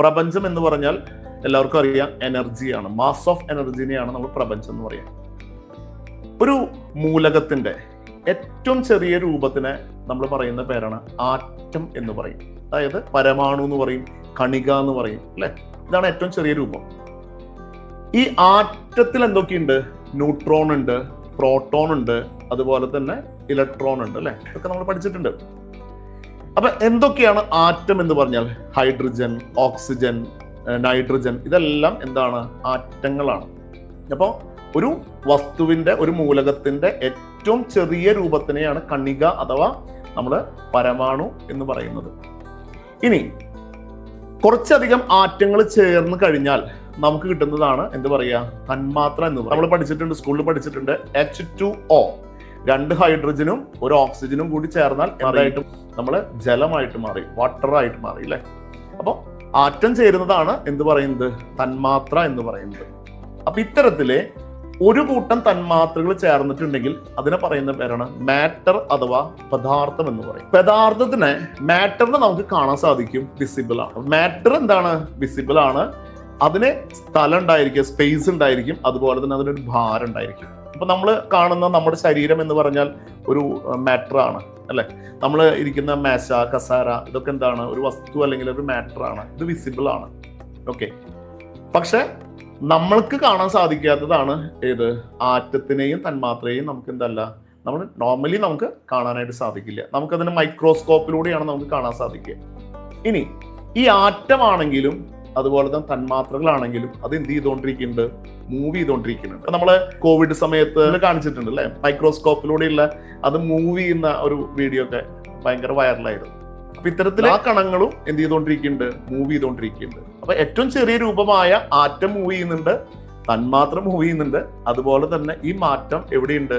പ്രപഞ്ചം എന്ന് പറഞ്ഞാൽ എല്ലാവർക്കും അറിയാം എനർജിയാണ്, മാസ് ഓഫ് എനർജിനെയാണ് നമ്മൾ പ്രപഞ്ചം എന്ന് പറയാം. ഒരു മൂലകത്തിന്റെ ഏറ്റവും ചെറിയ രൂപത്തിനെ നമ്മൾ പറയുന്ന പേരാണ് ആറ്റം എന്ന് പറയും. അതായത് പരമാണു എന്ന് പറയും, കണിക എന്ന് പറയും, അല്ലെ? ഇതാണ് ഏറ്റവും ചെറിയ രൂപം. ഈ ആറ്റത്തിൽ എന്തൊക്കെയുണ്ട്? ന്യൂട്രോൺ ഉണ്ട്, പ്രോട്ടോൺ ഉണ്ട്, അതുപോലെ തന്നെ ഇലക്ട്രോൺ ഉണ്ട്, അല്ലെ? ഇതൊക്കെ നമ്മൾ പഠിച്ചിട്ടുണ്ട്. അപ്പൊ എന്തൊക്കെയാണ് ആറ്റം എന്ന് പറഞ്ഞാൽ? ഹൈഡ്രജൻ, ഓക്സിജൻ, നൈട്രജൻ, ഇതെല്ലാം എന്താണ്? ആറ്റങ്ങളാണ്. അപ്പോൾ ഒരു വസ്തുവിന്റെ, ഒരു മൂലകത്തിന്റെ ഏറ്റവും ചെറിയ രൂപത്തിനെയാണ് കണിക അഥവാ നമ്മൾ പരമാണു എന്ന് പറയുന്നത്. ഇനി കുറച്ചധികം ആറ്റങ്ങൾ ചേർന്ന് കഴിഞ്ഞാൽ നമുക്ക് കിട്ടുന്നതാണ് എന്ത് പറയാ? തന്മാത്ര എന്ന് പറയും. നമ്മൾ പഠിച്ചിട്ടുണ്ട്, സ്കൂളിൽ പഠിച്ചിട്ടുണ്ട്. H2O, 2 ഹൈഡ്രജനും 1 ഓക്സിജനും കൂടി ചേർന്നാൽ എന്തായിട്ടും നമ്മൾ ജലമായിട്ട് മാറി, വാട്ടർ ആയിട്ട് മാറി, അല്ലെ? അപ്പൊ ആറ്റം ചേരുന്നതാണ് എന്ത് പറയുന്നത്? തന്മാത്ര എന്ന് പറയുന്നത്. അപ്പൊ ഇത്തരത്തിലെ ഒരു കൂട്ടം തന്മാത്രകൾ ചേർന്നിട്ടുണ്ടെങ്കിൽ അതിനെ പറയുന്ന പേരാണ് മാറ്റർ അഥവാ പദാർത്ഥം എന്ന് പറയും. പദാർത്ഥത്തിനെ, മാറ്ററിനെ നമുക്ക് കാണാൻ സാധിക്കും, വിസിബിൾ ആണ്. മാറ്റർ എന്താണ്? വിസിബിൾ ആണ്. അതിന് സ്ഥലം ഉണ്ടായിരിക്കും, സ്പേസ് ഉണ്ടായിരിക്കും, അതുപോലെ തന്നെ അതിനൊരു ഭാരം ഉണ്ടായിരിക്കും. ഇപ്പൊ നമ്മൾ കാണുന്ന നമ്മുടെ ശരീരം എന്ന് പറഞ്ഞാൽ ഒരു മാറ്റർ ആണ്, അല്ലെ? നമ്മൾ ഇരിക്കുന്ന മേശ, കസാര, ഇതൊക്കെ എന്താണ്? ഒരു വസ്തു അല്ലെങ്കിൽ ഒരു മാറ്റർ ആണ്. ഇത് വിസിബിൾ ആണ്. ഓക്കെ. പക്ഷെ നമ്മൾക്ക് കാണാൻ സാധിക്കാത്തതാണ് ഏത്? ആറ്റത്തിനെയും തന്മാത്രയെയും നമുക്ക് എന്തല്ല, നമ്മൾ നോർമലി നമുക്ക് കാണാനായിട്ട് സാധിക്കില്ല. നമുക്കതിന് മൈക്രോസ്കോപ്പിലൂടെയാണ് നമുക്ക് കാണാൻ സാധിക്കുക. ഇനി ഈ ആറ്റമാണെങ്കിലും അതുപോലെ തന്നെ തന്മാത്രകളാണെങ്കിലും അത് എന്ത് ചെയ്തുകൊണ്ടിരിക്കുന്നുണ്ട്? മൂവ് ചെയ്തുകൊണ്ടിരിക്കുന്നുണ്ട്. നമ്മള് കോവിഡ് സമയത്ത് കാണിച്ചിട്ടുണ്ട്, അല്ലെ? മൈക്രോസ്കോപ്പിലൂടെയുള്ള അത് മൂവ് ചെയ്യുന്ന ഒരു വീഡിയോ ഒക്കെ ഭയങ്കര വൈറലായിരുന്നു. അപ്പൊ ഇത്തരത്തിൽ ആ കണങ്ങളും എന്ത് ചെയ്തുകൊണ്ടിരിക്കുന്നുണ്ട്? മൂവ് ചെയ്തുകൊണ്ടിരിക്കുന്നുണ്ട്. അപ്പൊ ഏറ്റവും ചെറിയ രൂപമായ ആറ്റം മൂവ് ചെയ്യുന്നുണ്ട്, തന്മാത്ര മൂവ് ചെയ്യുന്നുണ്ട്. അതുപോലെ തന്നെ ഈ മാറ്റം എവിടെയുണ്ട്?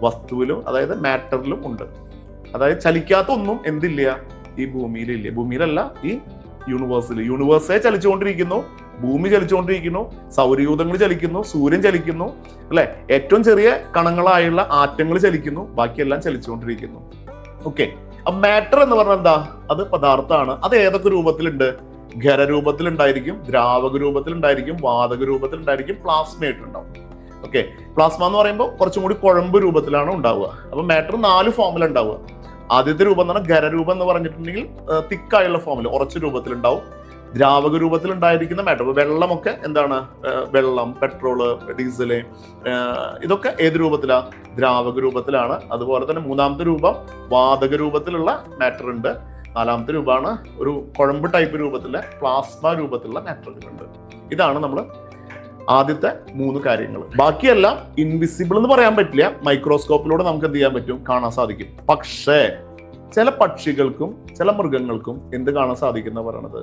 വസ്തുവിലും, അതായത് മാറ്ററിലും ഉണ്ട്. അതായത് ചലിക്കാത്ത ഒന്നും എന്തില്ല? ഈ ഭൂമിയിലില്ല. ഭൂമിയിലല്ല, ഈ യൂണിവേഴ്സേ ചലിച്ചുകൊണ്ടിരിക്കുന്നു, ഭൂമി ചലിച്ചുകൊണ്ടിരിക്കുന്നു, സൗരയൂഥങ്ങൾ ചലിക്കുന്നു, സൂര്യൻ ചലിക്കുന്നു, അല്ലെ? ഏറ്റവും ചെറിയ കണങ്ങളായുള്ള ആറ്റങ്ങൾ ചലിക്കുന്നു, ബാക്കിയെല്ലാം ചലിച്ചുകൊണ്ടിരിക്കുന്നു. ഓക്കെ. മാറ്റർ എന്ന് പറഞ്ഞാൽ എന്താ? അത് പദാർത്ഥമാണ്. അത് ഏതൊക്കെ രൂപത്തിലുണ്ട്? ഖരരൂപത്തിൽ ഉണ്ടായിരിക്കും, ദ്രാവക രൂപത്തിൽ ഉണ്ടായിരിക്കും, വാതക രൂപത്തിൽ ഉണ്ടായിരിക്കും, പ്ലാസ്മയായിട്ട് ഉണ്ടാവും. ഓക്കെ. പ്ലാസ്മ എന്ന് പറയുമ്പോൾ കുറച്ചും കൂടി കുഴമ്പ് രൂപത്തിലാണ് ഉണ്ടാവുക. അപ്പൊ മാറ്റർ 4 ഫോമിൽ ഉണ്ടാവുക. ആദ്യത്തെ രൂപം എന്ന് പറഞ്ഞാൽ ഖരരൂപം എന്ന് പറഞ്ഞിട്ടുണ്ടെങ്കിൽ തിക്കായുള്ള ഫോമിൽ, ഉറച്ച രൂപത്തിൽ ഉണ്ടാവും. ദ്രാവക രൂപത്തിൽ ഉണ്ടായിരിക്കുന്ന മാറ്റർ, വെള്ളമൊക്കെ എന്താണ്? വെള്ളം, പെട്രോള്, ഡീസല്, ഇതൊക്കെ ഏത് രൂപത്തിലാണ്? ദ്രാവക രൂപത്തിലാണ്. അതുപോലെ തന്നെ 3ാമത്തെ രൂപം വാതക രൂപത്തിലുള്ള മാറ്റർ ഉണ്ട്. 4ാമത്തെ രൂപമാണ് ഒരു കുഴമ്പ് ടൈപ്പ് രൂപത്തിലെ പ്ലാസ്മ രൂപത്തിലുള്ള മാറ്ററുകളുണ്ട്. ഇതാണ് നമ്മൾ ആദ്യത്തെ 3 കാര്യങ്ങൾ. ബാക്കിയെല്ലാം ഇൻവിസിബിൾ എന്ന് പറയാൻ പറ്റില്ല. മൈക്രോസ്കോപ്പിലൂടെ നമുക്ക് എന്ത് ചെയ്യാൻ പറ്റും? കാണാൻ സാധിക്കും. പക്ഷേ ചില പക്ഷികൾക്കും ചില മൃഗങ്ങൾക്കും എന്ത് കാണാൻ സാധിക്കുന്ന പറയണത്?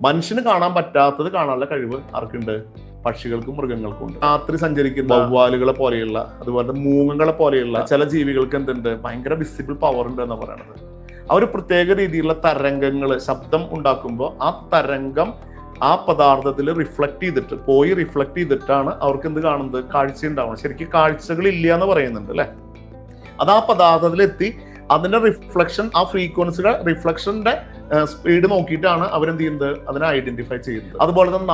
മനുഷ്യന് കാണാൻ പറ്റാത്തത് കാണാനുള്ള കഴിവ് ആർക്കുണ്ട്? പക്ഷികൾക്കും മൃഗങ്ങൾക്കും ഉണ്ട്. രാത്രി സഞ്ചരിക്കുന്ന വവ്വാലുകളെ പോലെയുള്ള, അതുപോലെ മൂങ്ങകളെ പോലെയുള്ള ചില ജീവികൾക്ക് എന്തുണ്ട്? ഭയങ്കര വിസിബിൾ പവർ ഉണ്ട് എന്ന് പറയണത്. അവർ പ്രത്യേക രീതിയിലുള്ള തരംഗങ്ങൾ, ശബ്ദം ഉണ്ടാക്കുമ്പോൾ ആ തരംഗം ആ പദാർത്ഥത്തിൽ റിഫ്ലക്ട് ചെയ്തിട്ടാണ് അവർക്ക് എന്ത് കാണുന്നത്? കാഴ്ച ഉണ്ടാവുന്നത്. ശരിക്കും കാഴ്ചകൾ ഇല്ല എന്ന് പറയുന്നുണ്ട്, അല്ലെ? അത് ആ പദാർത്ഥത്തിലെത്തി അതിന്റെ റിഫ്ലക്ഷൻ, ആ ഫ്രീക്വൻസിയുടെ റിഫ്ലക്ഷന്റെ സ്പീഡ് നോക്കിയിട്ടാണ് അവരെന്ത് ചെയ്യുന്നത്? അതിനെ ഐഡന്റിഫൈ ചെയ്യുന്നത്. അതുപോലെ തന്നെ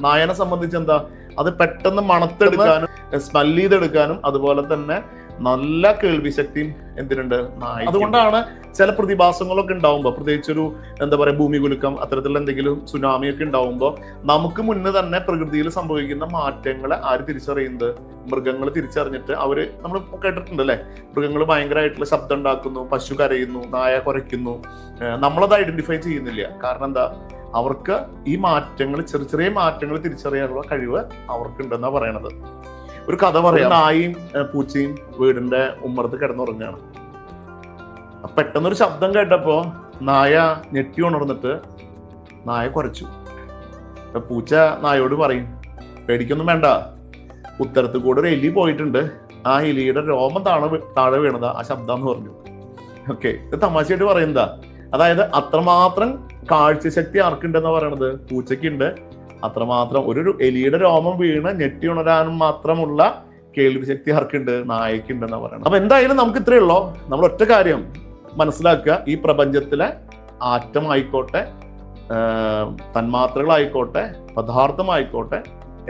നായനെ സംബന്ധിച്ച് എന്താ? അത് പെട്ടെന്ന് മണത്തെടുക്കാനും സ്മെല് ചെയ്തെടുക്കാനും അതുപോലെ തന്നെ നല്ല കേൾവി ശക്തിയും എന്തിനുണ്ട്? നായ. അതുകൊണ്ടാണ് ചില പ്രതിഭാസങ്ങളൊക്കെ ഉണ്ടാവുമ്പോൾ, പ്രത്യേകിച്ചൊരു എന്താ പറയുക, ഭൂമി കുലുക്കം, അത്തരത്തിലുള്ള എന്തെങ്കിലും സുനാമി ഒക്കെ ഉണ്ടാവുമ്പോൾ നമുക്ക് മുന്നേ തന്നെ പ്രകൃതിയിൽ സംഭവിക്കുന്ന മാറ്റങ്ങളെ ആര് തിരിച്ചറിയുന്നത്? മൃഗങ്ങൾ തിരിച്ചറിഞ്ഞിട്ട് അവര്, നമ്മൾ കേട്ടിട്ടുണ്ട് അല്ലെ, മൃഗങ്ങൾ ഭയങ്കരമായിട്ടുള്ള ശബ്ദം ഉണ്ടാക്കുന്നു, പശു കരയുന്നു, നായ കുരയ്ക്കുന്നു. നമ്മളത് ഐഡന്റിഫൈ ചെയ്യുന്നില്ല. കാരണം എന്താ? അവർക്ക് ഈ മാറ്റങ്ങൾ, ചെറിയ മാറ്റങ്ങൾ തിരിച്ചറിയാനുള്ള കഴിവ് അവർക്കുണ്ടെന്നാ പറയണത്. ഒരു കഥ പറയാം. നായയും പൂച്ചയും വീടിന്റെ ഉമ്മറത്ത് കിടന്നുറങ്ങാണ്. പെട്ടെന്നൊരു ശബ്ദം കേട്ടപ്പോ നായ ഞെട്ടി ഉണർന്നിട്ട് നായ കുരച്ചു. പൂച്ച നായോട് പറയും, പേടിക്കൊന്നും വേണ്ട, ഉത്തരത്ത് കൂടെ ഒരു എലി പോയിട്ടുണ്ട്, ആ എലിയുടെ രോമം താഴെ വീണതാ ആ ശബ്ദം എന്ന് പറഞ്ഞു. ഓക്കെ. ഇത് തമാശയായിട്ട് പറയുന്നതാ. അതായത് അത്രമാത്രം കാഴ്ചശക്തി ആർക്കുണ്ടെന്നാ പറയണത്? പൂച്ചയ്ക്കുണ്ട്. അത്രമാത്രം ഒരു എലിയുടെ രോമം വീണ് ഞെട്ടി ഉണരാനും മാത്രമുള്ള കേൾവി ശക്തി ആർക്കുണ്ട്? നായക്കുണ്ടെന്നാ പറയണം. അപ്പൊ എന്തായാലും നമുക്ക് ഇത്രയേ ഉള്ളൂ. നമ്മൾ ഒറ്റ കാര്യം മനസ്സിലാക്കുക, ഈ പ്രപഞ്ചത്തിലെ ആറ്റം ആയിക്കോട്ടെ, തന്മാത്രകളായിക്കോട്ടെ പദാർത്ഥമായിക്കോട്ടെ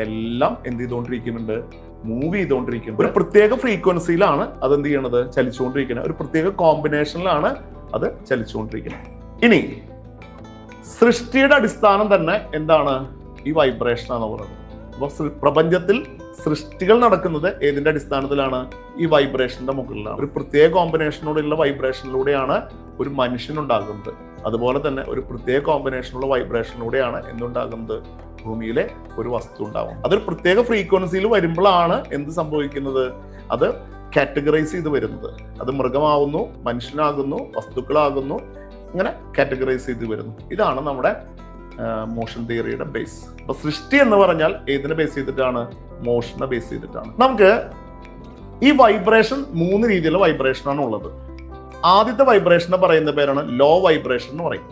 എല്ലാം എന്ത് ചെയ്തുകൊണ്ടിരിക്കുന്നുണ്ട്, മൂവ് ചെയ്തുകൊണ്ടിരിക്കുന്നത്. ഒരു പ്രത്യേക ഫ്രീക്വൻസിയിലാണ് അത് എന്ത് ചെയ്യണത്, ചലിച്ചുകൊണ്ടിരിക്കുന്നത്. ഒരു പ്രത്യേക കോമ്പിനേഷനിലാണ് അത് ചലിച്ചുകൊണ്ടിരിക്കുന്നത്. ഇനി സൃഷ്ടിയുടെ അടിസ്ഥാനം തന്നെ എന്താണ്, ഈ വൈബ്രേഷൻ എന്ന് പറയുന്നത്. അപ്പൊ പ്രപഞ്ചത്തിൽ സൃഷ്ടികൾ നടക്കുന്നത് ഏതിന്റെ അടിസ്ഥാനത്തിലാണ്, ഈ വൈബ്രേഷന്റെ മുകളിലാണ്. ഒരു പ്രത്യേക കോമ്പിനേഷനോടുള്ള വൈബ്രേഷനിലൂടെയാണ് ഒരു മനുഷ്യനുണ്ടാകുന്നത്. അതുപോലെ തന്നെ ഒരു പ്രത്യേക കോമ്പിനേഷനുള്ള വൈബ്രേഷനിലൂടെയാണ് എന്തുണ്ടാകുന്നത്, ഭൂമിയിലെ ഒരു വസ്തു ഉണ്ടാവും. അതൊരു പ്രത്യേക ഫ്രീക്വൻസിയിൽ വരുമ്പോഴാണ് എന്ത് സംഭവിക്കുന്നത്, അത് കാറ്റഗറൈസ് ചെയ്ത് വരുന്നത്. അത് മൃഗമാകുന്നു, മനുഷ്യനാകുന്നു, വസ്തുക്കളാകുന്നു, ഇങ്ങനെ കാറ്റഗറൈസ് ചെയ്ത് വരുന്നു. ഇതാണ് നമ്മുടെ മോഷൻ തിയറിയുടെ ബേസ്. അപ്പൊ സൃഷ്ടി എന്ന് പറഞ്ഞാൽ ഏതിനെ ബേസ് ചെയ്തിട്ടാണ്, മോഷനെ ബേസ് ചെയ്തിട്ടാണ്. നമുക്ക് ഈ വൈബ്രേഷൻ 3 രീതിയിലുള്ള വൈബ്രേഷൻ ആണ് ഉള്ളത്. ആദ്യത്തെ വൈബ്രേഷനെ പറയുന്ന പേരാണ് ലോ വൈബ്രേഷൻ എന്ന് പറയും.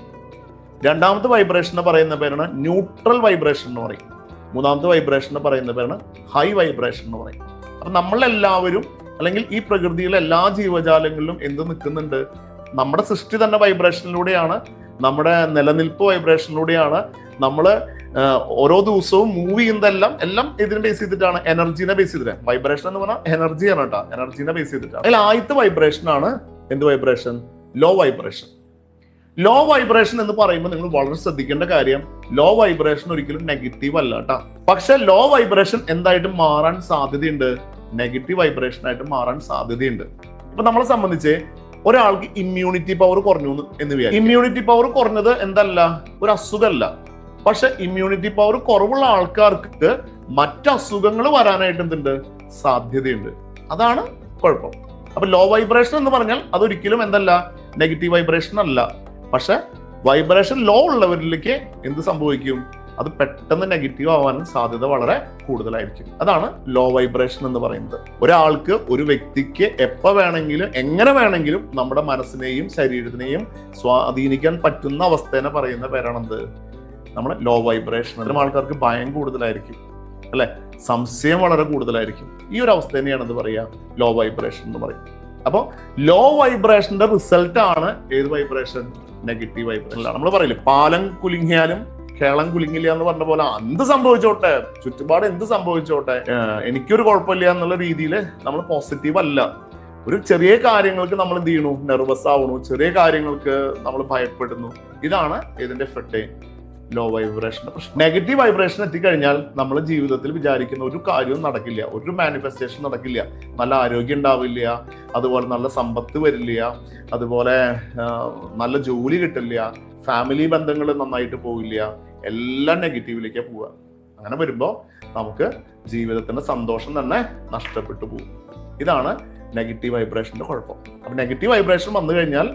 രണ്ടാമത്തെ വൈബ്രേഷനെ പറയുന്ന പേരാണ് ന്യൂട്രൽ വൈബ്രേഷൻ എന്ന് പറയും. മൂന്നാമത്തെ വൈബ്രേഷനെ പറയുന്ന പേരാണ് ഹൈ വൈബ്രേഷൻ എന്ന് പറയും. അപ്പൊ നമ്മളെല്ലാവരും അല്ലെങ്കിൽ ഈ പ്രകൃതിയിലെ എല്ലാ ജീവജാലങ്ങളിലും എന്ത് നിൽക്കുന്നുണ്ട്, നമ്മുടെ സൃഷ്ടി തന്നെ വൈബ്രേഷനിലൂടെയാണ്, നമ്മുടെ നിലനിൽപ്പ് വൈബ്രേഷനിലൂടെയാണ്, നമ്മൾ ഓരോ ദിവസവും മൂവ് ചെയ്യുന്നതെല്ലാം എല്ലാം ഇതിനെ ബേസ് ചെയ്തിട്ടാണ്, എനർജീനെ ബേസ് ചെയ്തിട്ട്. വൈബ്രേഷൻ എന്ന് പറഞ്ഞാൽ എനർജിയാണ് കേട്ടോ, എനർജീനെ ബേസ് ചെയ്തിട്ടാണ്. അതിൽ ആദ്യത്തെ വൈബ്രേഷൻ ആണ് എന്ത് vibration, low vibration. Low vibration എന്ന് പറയുമ്പോൾ നിങ്ങൾ വളരെ ശ്രദ്ധിക്കേണ്ട കാര്യം, ലോ വൈബ്രേഷൻ ഒരിക്കലും നെഗറ്റീവ് അല്ല കേട്ടോ. പക്ഷെ ലോ വൈബ്രേഷൻ എന്തായിട്ട് മാറാൻ സാധ്യതയുണ്ട്, നെഗറ്റീവ് വൈബ്രേഷൻ ആയിട്ട് മാറാൻ സാധ്യതയുണ്ട്. ഇപ്പൊ നമ്മളെ സംബന്ധിച്ച് ഒരാൾക്ക് ഇമ്മ്യൂണിറ്റി പവർ കുറഞ്ഞു എന്ന് വിചാരിക്കും. ഇമ്മ്യൂണിറ്റി പവർ കുറഞ്ഞത് എന്തല്ല, ഒരു അസുഖമല്ല. പക്ഷെ ഇമ്മ്യൂണിറ്റി പവർ കുറവുള്ള ആൾക്കാർക്ക് മറ്റ് അസുഖങ്ങൾ വരാനായിട്ട് എന്തുണ്ട്, സാധ്യതയുണ്ട്. അതാണ് കുഴപ്പം. അപ്പൊ ലോ വൈബ്രേഷൻ എന്ന് പറഞ്ഞാൽ അതൊരിക്കലും എന്തല്ല, നെഗറ്റീവ് വൈബ്രേഷൻ അല്ല. പക്ഷെ വൈബ്രേഷൻ ലോ ഉള്ളവരിലേക്ക് എന്ത് സംഭവിക്കും, അത് പെട്ടെന്ന് നെഗറ്റീവ് ആവാനും സാധ്യത വളരെ കൂടുതലായിരിക്കും. അതാണ് ലോ വൈബ്രേഷൻ എന്ന് പറയുന്നത്. ഒരാൾക്ക്, ഒരു വ്യക്തിക്ക് എപ്പോ വേണമെങ്കിലും എങ്ങനെ വേണമെങ്കിലും നമ്മുടെ മനസ്സിനെയും ശരീരത്തിനെയും സ്വാധീനിക്കാൻ പറ്റുന്ന അവസ്ഥേനെ പറയുന്ന പേരാണെന്ത്, നമ്മുടെ ലോ വൈബ്രേഷൻ. അത്തരം ആൾക്കാർക്ക് ഭയം കൂടുതലായിരിക്കും, അല്ലെ, സംശയം വളരെ കൂടുതലായിരിക്കും. ഈ ഒരു അവസ്ഥ തന്നെയാണ് എന്ത് പറയുക, ലോ വൈബ്രേഷൻ എന്ന് പറയും. അപ്പൊ ലോ വൈബ്രേഷന്റെ റിസൾട്ട് ആണ് ഏത് വൈബ്രേഷൻ, നെഗറ്റീവ് വൈബ്രേഷൻ. നമ്മൾ പറയില്ലേ, പാലം കുലുങ്ങിയാലും കേളം കുലുങ്ങില്ല എന്ന് പറഞ്ഞ പോലെ എന്ത് സംഭവിച്ചോട്ടെ, ചുറ്റുപാട് എന്ത് സംഭവിച്ചോട്ടെ, എനിക്കൊരു കുഴപ്പമില്ല എന്നുള്ള രീതിയിൽ നമ്മൾ പോസിറ്റീവ് അല്ല. ഒരു ചെറിയ കാര്യങ്ങൾക്ക് നമ്മൾ എന്ത് ചെയ്യണു, നെർവസ് ആവണു, ചെറിയ കാര്യങ്ങൾക്ക് നമ്മൾ ഭയപ്പെടുന്നു. ഇതാണ് ഇതിന്റെ എഫക്റ്റ്, ലോ വൈബ്രേഷന്റെ പ്രശ്നം. നെഗറ്റീവ് വൈബ്രേഷൻ എത്തിക്കഴിഞ്ഞാൽ നമ്മൾ ജീവിതത്തിൽ വിചാരിക്കുന്ന ഒരു കാര്യവും നടക്കില്ല, ഒരു മാനിഫെസ്റ്റേഷൻ നടക്കില്ല, നല്ല ആരോഗ്യം ഉണ്ടാവില്ല, അതുപോലെ നല്ല സമ്പത്ത് വരില്ല, അതുപോലെ നല്ല ജോലി കിട്ടില്ല, ഫാമിലി ബന്ധങ്ങൾ നന്നായിട്ട് പോവില്ല, എല്ലാം നെഗറ്റീവിലേക്ക് പോവുക. അങ്ങനെ വരുമ്പോൾ നമുക്ക് ജീവിതത്തിന്റെ സന്തോഷം തന്നെ നഷ്ടപ്പെട്ടു പോകും. ഇതാണ് നെഗറ്റീവ് വൈബ്രേഷന്റെ കുഴപ്പം. അപ്പൊ നെഗറ്റീവ് വൈബ്രേഷൻ വന്നു കഴിഞ്ഞാൽ,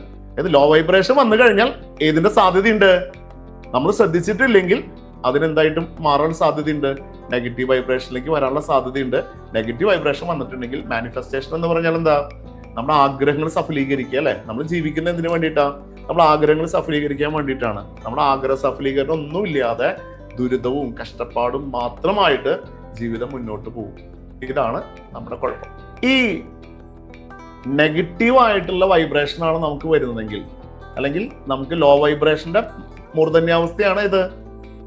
ലോ വൈബ്രേഷൻ വന്നു കഴിഞ്ഞാൽ ഏതിന്റെ സാധ്യതയുണ്ട്, നമ്മൾ ശ്രദ്ധിച്ചിട്ടില്ലെങ്കിൽ അതിനെന്തായിട്ടും മാറാൻ സാധ്യതയുണ്ട്, നെഗറ്റീവ് വൈബ്രേഷനിലേക്ക് വരാനുള്ള സാധ്യതയുണ്ട്. നെഗറ്റീവ് വൈബ്രേഷൻ വന്നിട്ടുണ്ടെങ്കിൽ മാനിഫെസ്റ്റേഷൻ എന്ന് പറഞ്ഞാൽ എന്താ, നമ്മുടെ ആഗ്രഹങ്ങൾ സഫലീകരിക്കുക, അല്ലെ. നമ്മൾ ജീവിക്കുന്ന എന്തിനു വേണ്ടിയിട്ടാ, നമ്മൾ ആഗ്രഹങ്ങൾ സഫലീകരിക്കാൻ വേണ്ടിയിട്ടാണ്. നമ്മുടെ ആഗ്രഹ സഫലീകരണം ഒന്നുമില്ലാതെ ദുരിതവും കഷ്ടപ്പാടും മാത്രമായിട്ട് ജീവിതം മുന്നോട്ട് പോകും. ഇതാണ് നമ്മുടെ കുഴപ്പം. ഈ നെഗറ്റീവ് ആയിട്ടുള്ള വൈബ്രേഷനാണ് നമുക്ക് വരുന്നതെങ്കിൽ, അല്ലെങ്കിൽ നമുക്ക് ലോ വൈബ്രേഷന്റെ മൂർധന്യാവസ്ഥയാണ് ഇത്.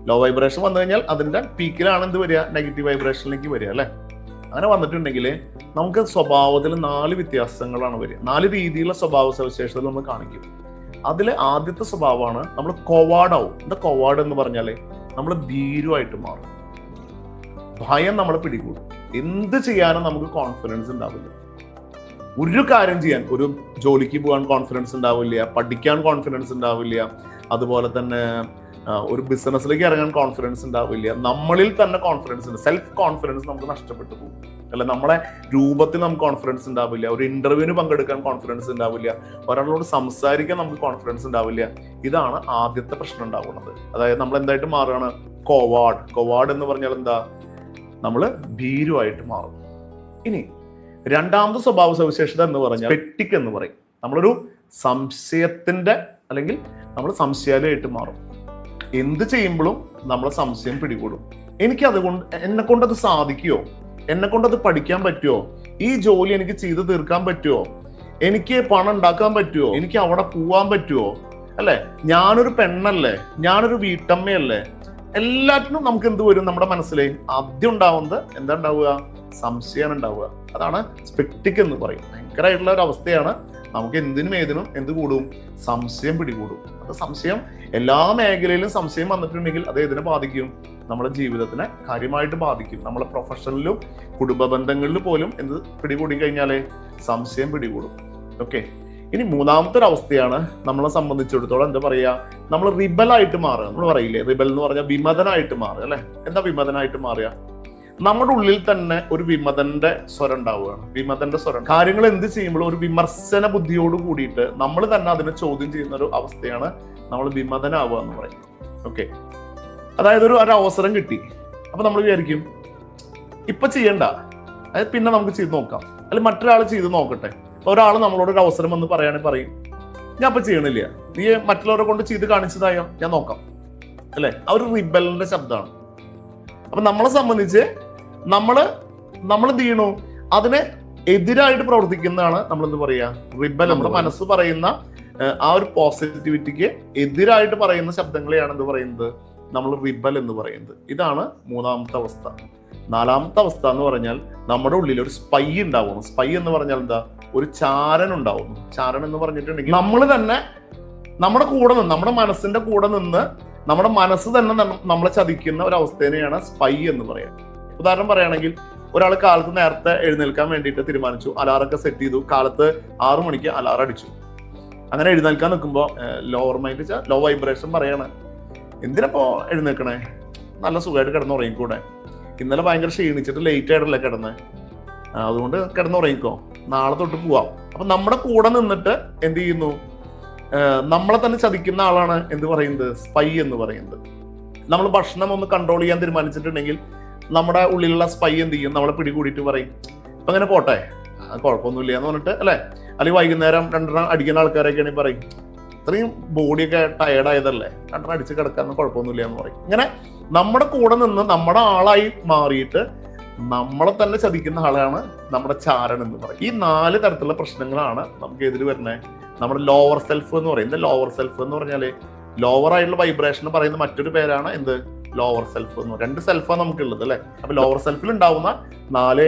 ലോ വൈബ്രേഷൻ വന്നു കഴിഞ്ഞാൽ അതിന്റെ പീക്കിലാണ് എന്ത് വരിക, നെഗറ്റീവ് വൈബ്രേഷനിലേക്ക് വരിക, അല്ലെ. അങ്ങനെ വന്നിട്ടുണ്ടെങ്കിൽ നമുക്ക് സ്വഭാവത്തിൽ 4 വ്യത്യാസങ്ങളാണ് വരിക. 4 രീതിയിലുള്ള സ്വഭാവ സവിശേഷതകൾ നമ്മൾ കാണിക്കും. അതിൽ ആദ്യത്തെ സ്വഭാവമാണ് നമ്മൾ കൊവാർഡാവും. എന്താ കൊവാർഡ് എന്ന് പറഞ്ഞാല്, നമ്മൾ ഭീരുവായിട്ട് മാറും. ഭയം നമ്മളെ പിടികൂടും. എന്ത് ചെയ്യാനും നമുക്ക് കോൺഫിഡൻസ് ഉണ്ടാവില്ല. ഒരു കാര്യം ചെയ്യാൻ, ഒരു ജോലിക്ക് പോകാൻ കോൺഫിഡൻസ് ഉണ്ടാവില്ല, പഠിക്കാൻ കോൺഫിഡൻസ് ഉണ്ടാവില്ല, അതുപോലെ തന്നെ ഒരു ബിസിനസ്സിലേക്ക് ഇറങ്ങാൻ കോൺഫിഡൻസ് ഉണ്ടാവില്ല. നമ്മളിൽ തന്നെ കോൺഫിഡൻസ് ഉണ്ട്, സെൽഫ് കോൺഫിഡൻസ് നമുക്ക് നഷ്ടപ്പെട്ടു പോകും, അല്ലെ. നമ്മളെ രൂപത്തിൽ നമുക്ക് കോൺഫിഡൻസ് ഉണ്ടാവില്ല, ഒരു ഇന്റർവ്യൂവിന് പങ്കെടുക്കാൻ കോൺഫിഡൻസ് ഉണ്ടാവില്ല, ഒരാളോട് സംസാരിക്കാൻ നമുക്ക് കോൺഫിഡൻസ് ഉണ്ടാവില്ല. ഇതാണ് ആദ്യത്തെ പ്രശ്നം ഉണ്ടാവുന്നത്. അതായത് നമ്മൾ എന്തായിട്ട് മാറുകയാണ്, കൊവാർഡ്. കൊവാർഡ് എന്ന് പറഞ്ഞാൽ എന്താ, നമ്മൾ ഭീരുവായിട്ട് മാറും. ഇനി രണ്ടാമത്തെ സ്വഭാവ സവിശേഷത എന്ന് പറഞ്ഞാൽ പെട്ടിക്ക് എന്ന് പറയും. നമ്മളൊരു സംശയത്തിന്റെ, അല്ലെങ്കിൽ നമ്മൾ സംശയാലുമായിട്ട് മാറും. എന്ത് ചെയ്യുമ്പോഴും നമ്മളെ സംശയം പിടികൂടും. എനിക്ക് അതുകൊണ്ട്, എന്നെ കൊണ്ടത് സാധിക്കുമോ, എന്നെ കൊണ്ടത് പഠിക്കാൻ പറ്റുമോ, ഈ ജോലി എനിക്ക് ചെയ്തു തീർക്കാൻ പറ്റുമോ, എനിക്ക് പണം ഉണ്ടാക്കാൻ പറ്റുമോ, എനിക്ക് അവിടെ പോവാൻ പറ്റുമോ, അല്ലെ? ഞാനൊരു പെണ്ണല്ലേ, ഞാനൊരു വീട്ടമ്മയല്ലേ, എല്ലാറ്റിനും നമുക്ക് എന്ത് വരും നമ്മുടെ മനസ്സിൽ ആദ്യം ഉണ്ടാവുന്നത് എന്താ ഉണ്ടാവുക? സംശയമാണ് ഉണ്ടാവുക. അതാണ് സ്പെക്ടിക് എന്ന് പറയും. ഭയങ്കരമായിട്ടുള്ള ഒരു അവസ്ഥയാണ്. നമുക്ക് എന്തിനും ഏതിനും എന്ത് കൂടും? സംശയം പിടികൂടും. അത് സംശയം എല്ലാ മേഖലയിലും സംശയം വന്നിട്ടുണ്ടെങ്കിൽ അത് ഏതിനെ ബാധിക്കും? നമ്മുടെ ജീവിതത്തിനെ കാര്യമായിട്ട് ബാധിക്കും. നമ്മളെ പ്രൊഫഷനിലും കുടുംബ ബന്ധങ്ങളിലും പോലും എന്ത് പിടികൂടി കഴിഞ്ഞാലേ സംശയം പിടികൂടും. ഓക്കെ, ഇനി മൂന്നാമത്തെ ഒരു അവസ്ഥയാണ് നമ്മളെ സംബന്ധിച്ചിടത്തോളം എന്താ പറയാ, നമ്മൾ റിബലായിട്ട് മാറുക. നമ്മൾ പറയില്ലേ റിബൽ എന്ന് പറഞ്ഞാൽ വിമതനായിട്ട് മാറുക അല്ലെ? എന്താ വിമതനായിട്ട് മാറുക? നമ്മുടെ ഉള്ളിൽ തന്നെ ഒരു വിമതന്റെ സ്വരം ഉണ്ടാവുകയാണ്. വിമതന്റെ സ്വരം കാര്യങ്ങൾ എന്ത് ചെയ്യുമ്പോഴും ഒരു വിമർശന ബുദ്ധിയോട് കൂടിയിട്ട് നമ്മൾ തന്നെ അതിനെ ചോദ്യം ചെയ്യുന്ന ഒരു അവസ്ഥയാണ് നമ്മൾ വിമതനാവുക എന്ന് പറയും. ഓക്കെ, അതായത് ഒരു അവസരം കിട്ടി, അപ്പൊ നമ്മൾ വിചാരിക്കും ഇപ്പൊ ചെയ്യണ്ട, അതായത് പിന്നെ നമുക്ക് ചെയ്ത് നോക്കാം, അല്ലെങ്കിൽ മറ്റൊരാൾ ചെയ്ത് നോക്കട്ടെ. ഒരാൾ നമ്മളോട് ഒരു അവസരം വന്ന് പറയുകയാണെങ്കിൽ പറയും ഞാൻ ഇപ്പൊ ചെയ്യണില്ല, നീ മറ്റുള്ളവരെ കൊണ്ട് ചെയ്ത് കാണിച്ചതായോ, ഞാൻ നോക്കാം, അല്ലെ? ആ ഒരു റിബലിന്റെ ശബ്ദമാണ്. അപ്പൊ നമ്മളെ സംബന്ധിച്ച് നമ്മൾ എന്ത് ചെയ്യണു? അതിനെ എതിരായിട്ട് പ്രവർത്തിക്കുന്നതാണ് നമ്മൾ എന്ത് പറയാ? റിബൽ. നമ്മുടെ മനസ്സ് പറയുന്ന ആ ഒരു പോസിറ്റിവിറ്റിക്ക് എതിരായിട്ട് പറയുന്ന ശബ്ദങ്ങളെയാണ് എന്ത് പറയുന്നത്? നമ്മൾ റിബൽ എന്ന് പറയുന്നത്. ഇതാണ് മൂന്നാമത്തെ അവസ്ഥ. നാലാമത്തെ അവസ്ഥ എന്ന് പറഞ്ഞാൽ നമ്മുടെ ഉള്ളിൽ ഒരു സ്പൈ ഉണ്ടാവുന്നു. സ്പൈ എന്ന് പറഞ്ഞാൽ എന്താ? ഒരു ചാരൻ ഉണ്ടാവുന്നു. ചാരൻ എന്ന് പറഞ്ഞിട്ടുണ്ടെങ്കിൽ നമ്മൾ തന്നെ നമ്മുടെ കൂടെ നിന്ന്, നമ്മുടെ മനസ്സിന്റെ കൂടെ നിന്ന് നമ്മുടെ മനസ്സ് തന്നെ നമ്മളെ ചതിക്കുന്ന ഒരു അവസ്ഥേനെയാണ് സ്പൈ എന്ന് പറയാം. ഉദാഹരണം പറയുകയാണെങ്കിൽ, ഒരാൾ കാലത്ത് നേരത്തെ എഴുന്നേൽക്കാൻ വേണ്ടിയിട്ട് തീരുമാനിച്ചു, അലാറൊക്കെ സെറ്റ് ചെയ്തു, കാലത്ത് 6 മണിക്ക് അലാറം അടിച്ചു. അങ്ങനെ എഴുന്നേൽക്കാൻ നിൽക്കുമ്പോൾ ലോവർ മൈൻഡ് വെച്ചാൽ ലോ വൈബ്രേഷൻ പറയാണ്, എന്തിനപ്പോ എഴുന്നേൽക്കണേ, നല്ല സുഖമായിട്ട് കിടന്നുറങ്ങിക്കൂടെ, ഇന്നലെ ഭയങ്കര ക്ഷീണിച്ചിട്ട് ലേറ്റ് ആയിട്ടല്ലേ കിടന്നേ, അതുകൊണ്ട് കിടന്നുറങ്ങിക്കോ, നാളെ തൊട്ട് പോവാം. അപ്പൊ നമ്മുടെ കൂടെ നിന്നിട്ട് എന്ത് ചെയ്യുന്നു? നമ്മളെ തന്നെ ചതിക്കുന്ന ആളാണ് എന്ത് പറയുന്നത്? സ്പൈ എന്ന് പറയുന്നത്. നമ്മൾ ഭക്ഷണം ഒന്ന് കൺട്രോൾ ചെയ്യാൻ തീരുമാനിച്ചിട്ടുണ്ടെങ്കിൽ നമ്മുടെ ഉള്ളിലുള്ള സ്പൈ എന്ത് ചെയ്യും? നമ്മളെ പിടികൂടിയിട്ട് പറയും ഇപ്പൊ അങ്ങനെ പോട്ടെ, കുഴപ്പമൊന്നുമില്ല എന്ന് പറഞ്ഞിട്ട്, അല്ലെ? അല്ലെങ്കിൽ വൈകുന്നേരം 2 അടിക്കുന്ന ആൾക്കാരൊക്കെ ആണെങ്കിൽ പറയും ഇത്രയും ബോഡിയൊക്കെ ടയർഡായതല്ലേ, 2 അടിച്ച് കിടക്കാന്ന് കുഴപ്പമൊന്നുമില്ല എന്ന് പറയും. ഇങ്ങനെ നമ്മുടെ കൂടെ നിന്ന് നമ്മുടെ ആളായി മാറിയിട്ട് നമ്മളെ തന്നെ ചതിക്കുന്ന ആളാണ് നമ്മുടെ ചാരൻ എന്ന് പറയും. ഈ 4 തരത്തിലുള്ള പ്രശ്നങ്ങളാണ് നമുക്ക് എതിര് വരുന്നത്. നമ്മുടെ ലോവർ സെൽഫ് എന്ന് പറയുന്നത്. ലോവർ സെൽഫ് എന്ന് പറഞ്ഞാല് ലോവർ ആയിട്ടുള്ള വൈബ്രേഷൻ പറയുന്ന മറ്റൊരു പേരാണ് എന്ത്? ലോവർ സെൽഫ് എന്ന് പറയും. 2 സെൽഫാണ് നമുക്കുള്ളത് അല്ലെ? അപ്പൊ ലോവർ സെൽഫിൽ ഉണ്ടാവുന്ന 4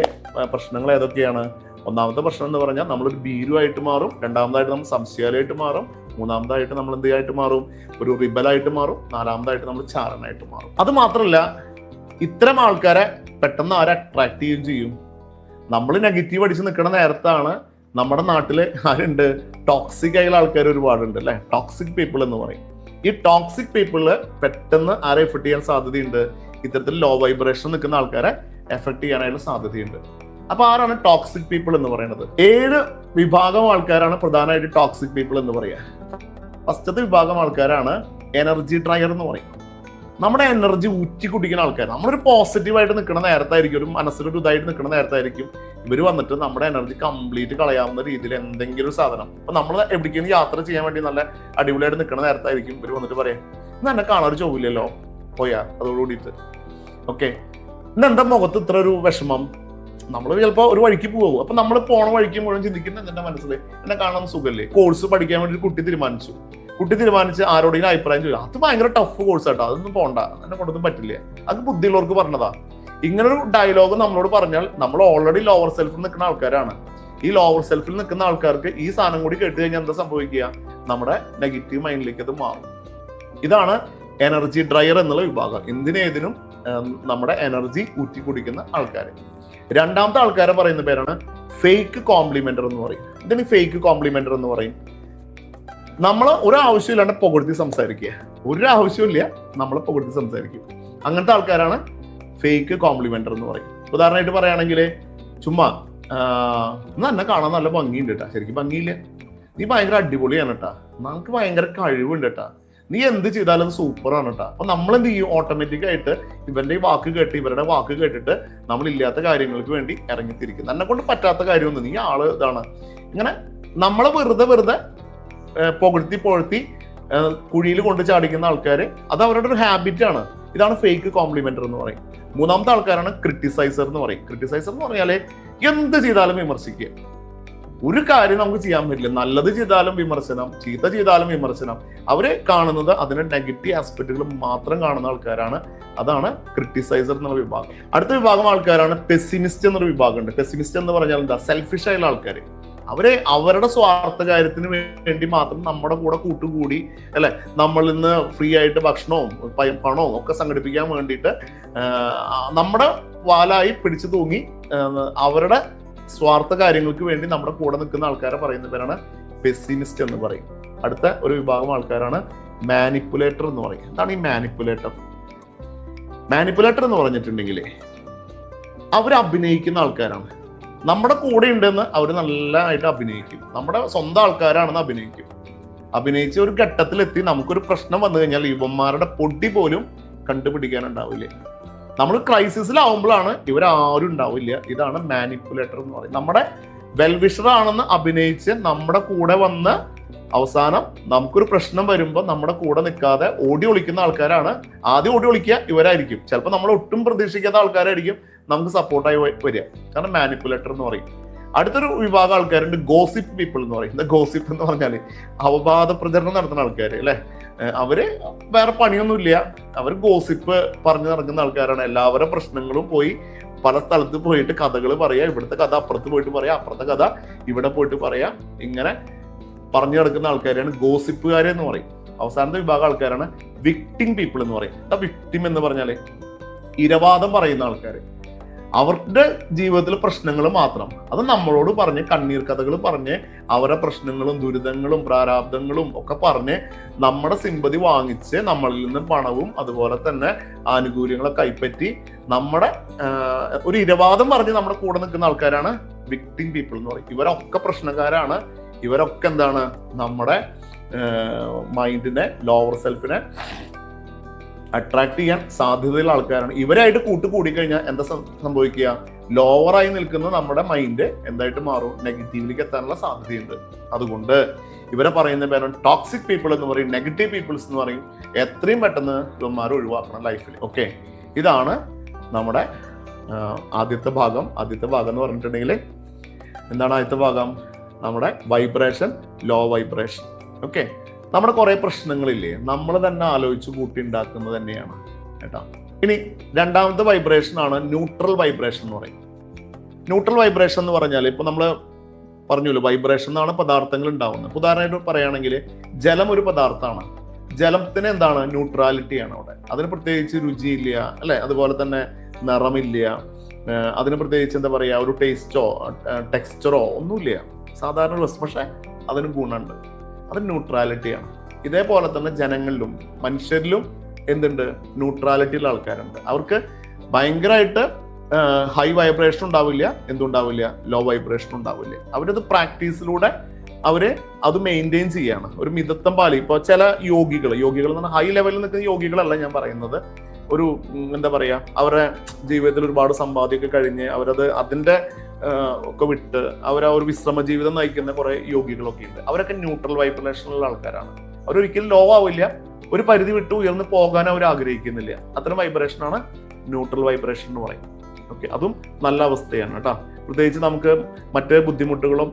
പ്രശ്നങ്ങൾ ഏതൊക്കെയാണ്? ഒന്നാമത്തെ പ്രശ്നം എന്ന് പറഞ്ഞാൽ നമ്മളൊരു ഭീരുവായിട്ട് മാറും. രണ്ടാമതായിട്ട് നമ്മൾ സംശയാലായിട്ട് മാറും. മൂന്നാമതായിട്ട് നമ്മൾ എന്തായിട്ട് മാറും? ഒരു റിബലായിട്ട് മാറും. നാലാമതായിട്ട് നമ്മൾ ചാരനായിട്ട് മാറും. അത് മാത്രമല്ല, ഇത്തരം ആൾക്കാരെ പെട്ടെന്ന് ആരെ അട്രാക്ട് ചെയ്യുകയും ചെയ്യും. നമ്മൾ നെഗറ്റീവ് അടിച്ച് നിൽക്കുന്ന നേരത്താണ് നമ്മുടെ നാട്ടില് ആരുണ്ട്? ടോക്സിക് ആയുള്ള ആൾക്കാർ ഒരുപാടുണ്ട് അല്ലെ? ടോക്സിക് പീപ്പിൾ എന്ന് പറയും. ഈ ടോക്സിക് പീപ്പിള് പെട്ടെന്ന് ആരെ എഫക്ട് ചെയ്യാൻ സാധ്യതയുണ്ട്? ഇത്തരത്തിൽ ലോ വൈബ്രേഷൻ നിൽക്കുന്ന ആൾക്കാരെ എഫക്ട് ചെയ്യാനായിട്ട് സാധ്യതയുണ്ട്. അപ്പൊ ആരാണ് ടോക്സിക് പീപ്പിൾ എന്ന് പറയുന്നത്? 7 വിഭാഗം ആൾക്കാരാണ് പ്രധാനമായിട്ട് ടോക്സിക് പീപ്പിൾ എന്ന് പറയുക. ഫസ്റ്റത്തെ വിഭാഗം ആൾക്കാരാണ് എനർജി ഡ്രയർ എന്ന് പറയും. നമ്മുടെ എനർജി ഊറ്റി കുടിക്കുന്ന ആൾക്കാർ. നമ്മളൊരു പോസിറ്റീവായിട്ട് നിൽക്കുന്ന നേരത്തായിരിക്കും, ഒരു മനസ്സിലൊരു ഇതായിട്ട് നിൽക്കുന്ന നേരത്തായിരിക്കും ഇവർ വന്നിട്ട് നമ്മുടെ എനർജി കംപ്ലീറ്റ് കളയാവുന്ന രീതിയിൽ എന്തെങ്കിലും ഒരു സാധനം. അപ്പൊ നമ്മൾ എവിടേക്കും യാത്ര ചെയ്യാൻ വേണ്ടി നല്ല അടിപൊളിയായിട്ട് നിൽക്കുന്ന നേരത്തായിരിക്കും ഇവർ വന്നിട്ട് പറയാം ഇന്ന് എന്നെ കാണാൻ ചോദില്ലല്ലോ, പോയാ അതോടുകൂടിയിട്ട് ഓക്കെ, ഇന്ന് എന്താ മുഖത്ത് ഇത്ര ഒരു വിഷമം. നമ്മൾ ചിലപ്പോൾ ഒരു വഴിക്ക് പോകും. അപ്പൊ നമ്മൾ പോണ വഴിക്ക് മുഴുവൻ ചിന്തിക്കുന്ന എന്റെ മനസ്സിൽ എന്നെ കാണാൻ സുഖല്ലേ. കോഴ്സ് പഠിക്കാൻ വേണ്ടി കുട്ടി തീരുമാനിച്ച് ആരോടെങ്കിലും അഭിപ്രായം ചോദിക്കും, അത് ഭയങ്കര ടഫ് കോഴ്സ് ആട്ടോ, അതൊന്നും പോണ്ട, എന്നെ കൊണ്ടൊന്നും പറ്റില്ല. അത് ബുദ്ധിയുള്ളവർക്ക് പറഞ്ഞതാ. ഇങ്ങനൊരു ഡയലോഗ് നമ്മളോട് പറഞ്ഞാൽ നമ്മൾ ഓൾറെഡി ലോവർ സെൽഫിൽ നിൽക്കുന്ന ആൾക്കാരാണ്. ഈ ലോവർ സെൽഫിൽ നിൽക്കുന്ന ആൾക്കാർക്ക് ഈ സാധനം കൂടി കേട്ട് കഴിഞ്ഞാൽ എന്താ സംഭവിക്കുക? നമ്മുടെ നെഗറ്റീവ് മൈൻഡിലേക്ക് അത് മാറും. ഇതാണ് എനർജി ഡ്രയർ എന്നുള്ള വിഭാഗം. എന്തിനേതിനും നമ്മുടെ എനർജി ഊറ്റി കുടിക്കുന്ന ആൾക്കാർ. രണ്ടാമത്തെ ആൾക്കാരെ പറയുന്ന പേരാണ് ഫേക്ക് കോംപ്ലിമെന്റർ എന്ന് പറയും. ഇതിന് ഫേക്ക് കോംപ്ലിമെന്റർ എന്ന് പറയും. നമ്മൾ ഒരാവശ്യമില്ലാണ്ട് പുകഴ്ത്തി സംസാരിക്കുക, ഒരാവശ്യമില്ല നമ്മളെ പുകഴ്ത്തി സംസാരിക്കും. അങ്ങനത്തെ ആൾക്കാരാണ് ഫേക്ക് കോംപ്ലിമെന്റർ എന്ന് പറയും. ഉദാഹരണമായിട്ട് പറയുകയാണെങ്കിൽ, ചുമ്മാ എന്നെ കാണാൻ നല്ല ഭംഗിയുണ്ട് കേട്ടാ, ശരിക്കും ഭംഗിയില്ല, നീ ഭയങ്കര അടിപൊളിയാണ് കേട്ടാ, നമുക്ക് ഭയങ്കര കഴിവുണ്ട് കേട്ടാ, നീ എന്ത് ചെയ്താലും അത് സൂപ്പറാണ് കേട്ടോ. അപ്പൊ നമ്മൾ എന്ത് ചെയ്യും? ഓട്ടോമാറ്റിക് ആയിട്ട് ഇവരുടെ വാക്ക് കേട്ട് ഇവരുടെ വാക്ക് കേട്ടിട്ട് നമ്മൾ ഇല്ലാത്ത കാര്യങ്ങൾക്ക് വേണ്ടി ഇറങ്ങിത്തിരിക്കും. എന്നെ കൊണ്ട് പറ്റാത്ത കാര്യമൊന്നും, നീ ആള് ഇതാണ്. ഇങ്ങനെ നമ്മളെ വെറുതെ പുകഴ്ത്തി കുഴിയിൽ കൊണ്ട് ചാടിക്കുന്ന ആൾക്കാര്, അത് അവരുടെ ഒരു ഹാബിറ്റ് ആണ്. ഇതാണ് ഫേക്ക് കോംപ്ലിമെന്റർ എന്ന് പറയും. മൂന്നാമത്തെ ആൾക്കാരാണ് ക്രിട്ടിസൈസർ എന്ന് പറയും. ക്രിട്ടിസൈസർ എന്ന് പറഞ്ഞാല് എന്ത് ചെയ്താലും വിമർശിക്കുക. ഒരു കാര്യം നമുക്ക് ചെയ്യാൻ പറ്റില്ല. നല്ലത് ചെയ്താലും വിമർശനം, ചീത്ത ചെയ്താലും വിമർശനം. അവര് കാണുന്നത് അതിന്റെ നെഗറ്റീവ് ആസ്പെക്റ്റുകൾ മാത്രം കാണുന്ന ആൾക്കാരാണ്. അതാണ് ക്രിട്ടിസൈസർ എന്നുള്ള വിഭാഗം. അടുത്ത വിഭാഗം ആൾക്കാരാണ് പെസിമിസ്റ്റ് എന്നൊരു വിഭാഗമുണ്ട്. പെസിമിസ്റ്റ് എന്ന് പറഞ്ഞാൽ എന്താ? സെൽഫിഷ് ആയുള്ള ആൾക്കാർ. അവരെ അവരുടെ സ്വാർത്ഥ കാര്യത്തിന് വേണ്ടി മാത്രം നമ്മുടെ കൂടെ കൂട്ടുകൂടി, അല്ലെ, നമ്മളിൽ നിന്ന് ഫ്രീ ആയിട്ട് ഭക്ഷണവും പണവും ഒക്കെ സംഘടിപ്പിക്കാൻ വേണ്ടിയിട്ട് നമ്മുടെ വാലായി പിടിച്ചു തൂങ്ങി അവരുടെ സ്വാർത്ഥ കാര്യങ്ങൾക്ക് വേണ്ടി നമ്മുടെ കൂടെ നിൽക്കുന്ന ആൾക്കാരെ പറയുന്ന പേരാണ് പെസിമിസ്റ്റ് എന്ന് പറയും. അടുത്ത ഒരു വിഭാഗം ആൾക്കാരാണ് മാനിപ്പുലേറ്റർ എന്ന് പറയും. എന്താണ് ഈ മാനിപ്പുലേറ്റർ? മാനിപ്പുലേറ്റർ എന്ന് പറഞ്ഞിട്ടുണ്ടെങ്കിൽ അവർ അഭിനയിക്കുന്ന ആൾക്കാരാണ്. നമ്മുടെ കൂടെ ഉണ്ടെന്ന് അവർ നല്ലതായിട്ട് അഭിനയിക്കും. നമ്മുടെ സ്വന്തം ആൾക്കാരാണെന്ന് അഭിനയിച്ച് ഒരു ഘട്ടത്തിലെത്തി നമുക്കൊരു പ്രശ്നം വന്നു കഴിഞ്ഞാൽ ഇവന്മാരുടെ പൊടി പോലും കണ്ടുപിടിക്കാനുണ്ടാവില്ല. നമ്മൾ ക്രൈസിസിലാവുമ്പോഴാണ് ഇവരാരും ഉണ്ടാവില്ല. ഇതാണ് മാനിപ്പുലേറ്റർ എന്ന് പറയുന്നത്. നമ്മുടെ വെൽവിഷർ ആണെന്ന് അഭിനയിച്ച് നമ്മുടെ കൂടെ വന്ന് അവസാനം നമുക്കൊരു പ്രശ്നം വരുമ്പോൾ നമ്മുടെ കൂടെ നിൽക്കാതെ ഓടി ഒളിക്കുന്ന ആൾക്കാരാണ്. ആദ്യം ഓടി ഒളിക്കുക ഇവരായിരിക്കും. ചിലപ്പോൾ നമ്മൾ ഒട്ടും പ്രതീക്ഷിക്കാത്ത ആൾക്കാരായിരിക്കും നമുക്ക് സപ്പോർട്ടായി വരിക. കാരണം മാനിപ്പുലേറ്റർ എന്ന് പറയും. അടുത്തൊരു വിഭാഗം ആൾക്കാരുണ്ട് ഗോസിപ്പ് പീപ്പിൾ എന്ന് പറയും. ഗോസിപ്പ് എന്ന് പറഞ്ഞാൽ അപവാദ പ്രചരണം നടത്തുന്ന ആൾക്കാർ, അല്ലെ. അവര് വേറെ പണിയൊന്നുമില്ല, അവർ ഗോസിപ്പ് പറഞ്ഞു നടക്കുന്ന ആൾക്കാരാണ്. എല്ലാവരുടെ പ്രശ്നങ്ങളും പോയി പല സ്ഥലത്ത് പോയിട്ട് കഥകൾ പറയാ. ഇവിടുത്തെ കഥ അപ്പുറത്ത് പോയിട്ട് പറയാ, അപ്പുറത്തെ കഥ ഇവിടെ പോയിട്ട് പറയാ. ഇങ്ങനെ പറഞ്ഞു നടക്കുന്ന ആൾക്കാരാണ് ഗോസിപ്പുകാരെ എന്ന് പറയും. അവസാനത്തെ വിഭാഗം ആൾക്കാരാണ് വിക്ടിം പീപ്പിൾ എന്ന് പറയും. എന്താ വിക്ടിം എന്ന് പറഞ്ഞാല്? ഇരവാദം പറയുന്ന ആൾക്കാർ. അവരുടെ ജീവിതത്തിലെ പ്രശ്നങ്ങൾ മാത്രം അത് നമ്മളോട് പറഞ്ഞ് കണ്ണീർ കഥകൾ പറഞ്ഞ് അവരുടെ പ്രശ്നങ്ങളും ദുരിതങ്ങളും പ്രാരാബ്ദങ്ങളും ഒക്കെ പറഞ്ഞ് നമ്മുടെ സിമ്പതി വാങ്ങിച്ച് നമ്മളിൽ നിന്ന് പണവും അതുപോലെ തന്നെ ആനുകൂല്യങ്ങളെ കൈപ്പറ്റി നമ്മുടെ ഒരു ഇരവാദം പറഞ്ഞ് നമ്മുടെ കൂടെ നിൽക്കുന്ന ആൾക്കാരാണ് വിക്ടിം പീപ്പിൾ എന്ന് പറയും. ഇവരൊക്കെ പ്രശ്നക്കാരാണ്. ഇവരൊക്കെ എന്താണ്? നമ്മുടെ മൈൻഡിനെ, ലോവർ സെൽഫിനെ അട്രാക്ട് ചെയ്യാൻ സാധ്യതയുള്ള ആൾക്കാരാണ്. ഇവരായിട്ട് കൂടിക്കഴിഞ്ഞാൽ എന്താ സംഭവിക്കുക? ലോവറായി നിൽക്കുന്ന നമ്മുടെ മൈൻഡ് എന്തായിട്ട് മാറും? നെഗറ്റീവിലേക്ക് എത്താനുള്ള സാധ്യതയുണ്ട്. അതുകൊണ്ട് ഇവരെ പറയുന്ന പേരാണ് ടോക്സിക് പീപ്പിൾ എന്ന് പറയും, നെഗറ്റീവ് പീപ്പിൾസ് എന്ന് പറയും. എത്രയും പെട്ടെന്ന് ഇവന്മാരെ ഒഴിവാക്കണം ലൈഫിൽ. ഓക്കെ, ഇതാണ് നമ്മുടെ ആദ്യത്തെ ഭാഗം. എന്ന് പറഞ്ഞിട്ടുണ്ടെങ്കിൽ എന്താണ് ആദ്യത്തെ ഭാഗം? നമ്മുടെ വൈബ്രേഷൻ, ലോ വൈബ്രേഷൻ. ഓക്കെ, നമ്മുടെ കുറെ പ്രശ്നങ്ങളില്ലേ, നമ്മൾ തന്നെ ആലോചിച്ച് കൂട്ടി ഉണ്ടാക്കുന്നത് തന്നെയാണ് കേട്ടോ. ഇനി രണ്ടാമത്തെ വൈബ്രേഷൻ ആണ് ന്യൂട്രൽ വൈബ്രേഷൻ എന്ന് പറയും. ന്യൂട്രൽ വൈബ്രേഷൻ എന്ന് പറഞ്ഞാൽ ഇപ്പൊ നമ്മൾ പറഞ്ഞല്ലോ, വൈബ്രേഷൻ എന്നാണ് പദാർത്ഥങ്ങൾ ഉണ്ടാവുന്നത്. ഉദാഹരണമായിട്ട് പറയുകയാണെങ്കിൽ ജലം ഒരു പദാർത്ഥമാണ്. ജലത്തിന് എന്താണ്? ന്യൂട്രാലിറ്റിയാണ് അവിടെ. അതിന് പ്രത്യേകിച്ച് രുചിയില്ല, അല്ലെ, അതുപോലെ തന്നെ നിറമില്ല, അതിന് പ്രത്യേകിച്ച് എന്താ പറയാ, ഒരു ടേസ്റ്റോ ടെക്സ്ചറോ ഒന്നുമില്ല. സാധാരണ ഒരു വസ്തു, പക്ഷെ അതിന് ഗുണമുണ്ട്. അത് ന്യൂട്രാലിറ്റിയാണ്. ഇതേപോലെ തന്നെ ജനങ്ങളിലും മനുഷ്യരിലും എന്തുണ്ട്? ന്യൂട്രാലിറ്റിയുള്ള ആൾക്കാരുണ്ട്. അവർക്ക് ഭയങ്കരമായിട്ട് ഹൈ വൈബ്രേഷൻ ഉണ്ടാവില്ല, എന്തുണ്ടാവില്ല? ലോ വൈബ്രേഷൻ ഉണ്ടാവില്ല. അവരത് പ്രാക്ടീസിലൂടെ അവര് അത് മെയിൻറ്റെയിൻ ചെയ്യാണ്, ഒരു മിതത്വം പാലി. ഇപ്പോൾ ചില യോഗികൾ എന്ന് പറഞ്ഞാൽ ഹൈ ലെവലിൽ നിൽക്കുന്ന യോഗികളല്ല ഞാൻ പറയുന്നത്. ഒരു എന്താ പറയാ, അവരുടെ ജീവിതത്തിൽ ഒരുപാട് സമ്പാദ്യമൊക്കെ കഴിഞ്ഞ് അവരത് അതിന്റെ ഒക്കെ വിട്ട് അവർ ആ ഒരു വിശ്രമ ജീവിതം നയിക്കുന്ന കുറെ യോഗികളൊക്കെ ഉണ്ട്. അവരൊക്കെ ന്യൂട്രൽ വൈബ്രേഷനുള്ള ആൾക്കാരാണ്. അവരൊരിക്കലും ലോ ആവില്ല, ഒരു പരിധി വിട്ട് ഉയർന്ന് പോകാൻ അവർ ആഗ്രഹിക്കുന്നില്ല. അത്തരം വൈബ്രേഷനാണ് ന്യൂട്രൽ വൈബ്രേഷൻ എന്ന് പറയും. ഓക്കെ, അതും നല്ല അവസ്ഥയാണ് കേട്ടോ. പ്രത്യേകിച്ച് നമുക്ക് മറ്റേ ബുദ്ധിമുട്ടുകളും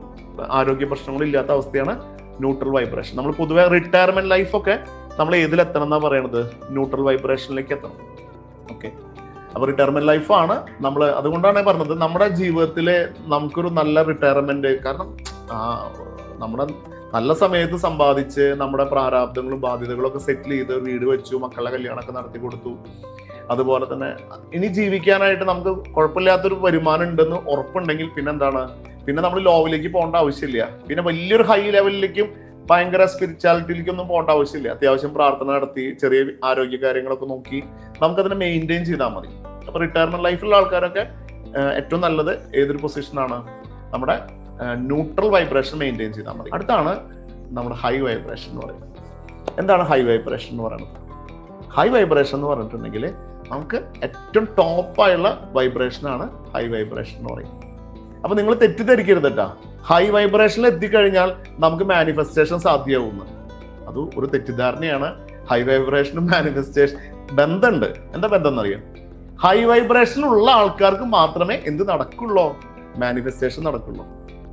ആരോഗ്യ പ്രശ്നങ്ങളും ഇല്ലാത്ത അവസ്ഥയാണ് ന്യൂട്രൽ വൈബ്രേഷൻ. നമ്മൾ പൊതുവെ റിട്ടയർമെന്റ് ലൈഫൊക്കെ നമ്മൾ ഏതിലെത്തണം എന്നാ പറയണത്? ന്യൂട്രൽ വൈബ്രേഷനിലേക്ക് എത്തണം. ഓക്കെ, അപ്പൊ റിട്ടയർമെന്റ് ലൈഫാണ് നമ്മൾ. അതുകൊണ്ടാണ് പറഞ്ഞത് നമ്മുടെ ജീവിതത്തിലെ നമുക്കൊരു നല്ല റിട്ടയർമെന്റ്. കാരണം നമ്മുടെ നല്ല സമയത്ത് സമ്പാദിച്ച് നമ്മുടെ പ്രാരാബ്ദങ്ങളും ബാധ്യതകളും ഒക്കെ സെറ്റിൽ ചെയ്ത് വീട് വെച്ചു, മക്കളുടെ കല്യാണമൊക്കെ നടത്തി കൊടുത്തു. അതുപോലെ തന്നെ ഇനി ജീവിക്കാനായിട്ട് നമുക്ക് കുഴപ്പമില്ലാത്തൊരു വരുമാനം ഉണ്ടെന്ന് ഉറപ്പുണ്ടെങ്കിൽ പിന്നെ എന്താണ്? പിന്നെ നമ്മൾ ലോവിലേക്ക് പോകേണ്ട ആവശ്യമില്ല. പിന്നെ വലിയൊരു ഹൈ ലെവലിലേക്കും ഭയങ്കര സ്പിരിച്വാലിറ്റിയിലേക്കൊന്നും പോകേണ്ട ആവശ്യമില്ല. അത്യാവശ്യം പ്രാർത്ഥന നടത്തി ചെറിയ ആരോഗ്യ കാര്യങ്ങളൊക്കെ നോക്കി നമുക്കതിനെ മെയിൻറ്റെയിൻ ചെയ്താൽ മതി. അപ്പൊ റിട്ടയർമെന്റ് ലൈഫിലുള്ള ആൾക്കാരൊക്കെ ഏറ്റവും നല്ലത് ഏതൊരു പൊസിഷനാണ്? നമ്മുടെ ന്യൂട്രൽ വൈബ്രേഷൻ മെയിൻറ്റെയിൻ ചെയ്താൽ മതി. അടുത്താണ് നമ്മുടെ ഹൈ വൈബ്രേഷൻ എന്ന് പറയുന്നത്. എന്താണ് ഹൈ വൈബ്രേഷൻ എന്ന് പറയുന്നത്? ഹൈ വൈബ്രേഷൻ എന്ന് പറഞ്ഞിട്ടുണ്ടെങ്കിൽ നമുക്ക് ഏറ്റവും ടോപ്പായുള്ള വൈബ്രേഷനാണ് ഹൈ വൈബ്രേഷൻ എന്ന് പറയുന്നത്. അപ്പൊ നിങ്ങൾ തെറ്റിദ്ധരിക്കരുത് കേട്ടാ. ഹൈ വൈബ്രേഷനിൽ എത്തിക്കഴിഞ്ഞാൽ നമുക്ക് മാനിഫെസ്റ്റേഷൻ സാധ്യമാവുന്നു. അത് ഒരു തെറ്റിദ്ധാരണയാണ്. ഹൈ വൈബ്രേഷനും മാനിഫെസ്റ്റേഷൻ ബന്ധമുണ്ട്. എന്താ ബന്ധം എന്നറിയാം? ഹൈ വൈബ്രേഷൻ ഉള്ള ആൾക്കാർക്ക് മാത്രമേ എന്ത് നടക്കുള്ളൂ? മാനിഫെസ്റ്റേഷൻ നടക്കുള്ളൂ.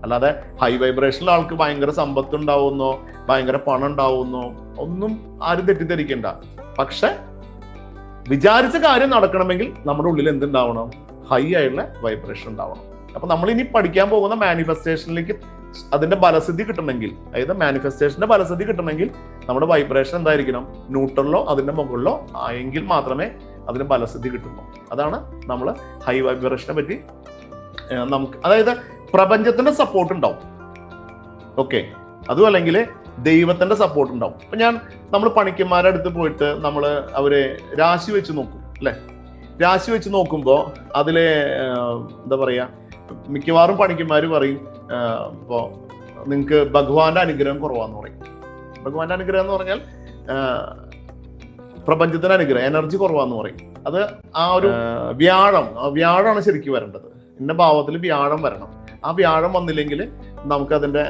അല്ലാതെ ഹൈ വൈബ്രേഷനിലെ ആൾക്ക് ഭയങ്കര സമ്പത്ത് ഉണ്ടാവുന്നോ ഭയങ്കര പണം ഉണ്ടാവുന്നോ ഒന്നും ആരും തെറ്റിദ്ധരിക്കണ്ട. പക്ഷെ വിചാരിച്ച കാര്യം നടക്കണമെങ്കിൽ നമ്മുടെ ഉള്ളിൽ എന്തുണ്ടാവണം? ഹൈ ആയിട്ടുള്ള വൈബ്രേഷൻ ഉണ്ടാവണം. അപ്പൊ നമ്മൾ ഇനി പഠിക്കാൻ പോകുന്ന മാനിഫെസ്റ്റേഷനിലേക്ക് അതിന്റെ ഫലസിദ്ധി കിട്ടണമെങ്കിൽ, അതായത് മാനിഫെസ്റ്റേഷന്റെ ഫലസിദ്ധി കിട്ടണമെങ്കിൽ നമ്മുടെ വൈബ്രേഷൻ എന്തായിരിക്കണം? ന്യൂട്രലിലോ അതിന്റെ മുകളിലോ ആയെങ്കിൽ മാത്രമേ അതിന് ഫലസിദ്ധി കിട്ടുള്ളൂ. അതാണ് നമ്മൾ ഹൈ വൈബ്രേഷനെ പറ്റി നമുക്ക്, അതായത് പ്രപഞ്ചത്തിന്റെ സപ്പോർട്ട് ഉണ്ടാവും. ഓക്കെ, അതും അല്ലെങ്കിൽ ദൈവത്തിന്റെ സപ്പോർട്ട് ഉണ്ടാവും. അപ്പൊ നമ്മൾ പണിക്കന്മാരുടെ അടുത്ത് പോയിട്ട് അവരെ രാശി വെച്ച് നോക്കും അല്ലെ. രാശി വെച്ച് നോക്കുമ്പോൾ അതിലെ എന്താ പറയാ, മിക്കവാറും പണിക്കന്മാര് പറയും ഇപ്പോ നിങ്ങക്ക് ഭഗവാന്റെ അനുഗ്രഹം കുറവാന്ന് പറയും. ഭഗവാന്റെ അനുഗ്രഹം എന്ന് പറഞ്ഞാൽ പ്രപഞ്ചത്തിന്റെ അനുഗ്രഹം, എനർജി കുറവാന്ന് പറയും. അത് ആ ഒരു വ്യാഴമാണ് ശരിക്കും വരേണ്ടത്. ഇന്ന ഭാവത്തിൽ വ്യാഴം വരണം. ആ വ്യാഴം വന്നില്ലെങ്കിൽ നമുക്ക് അതിന്റെ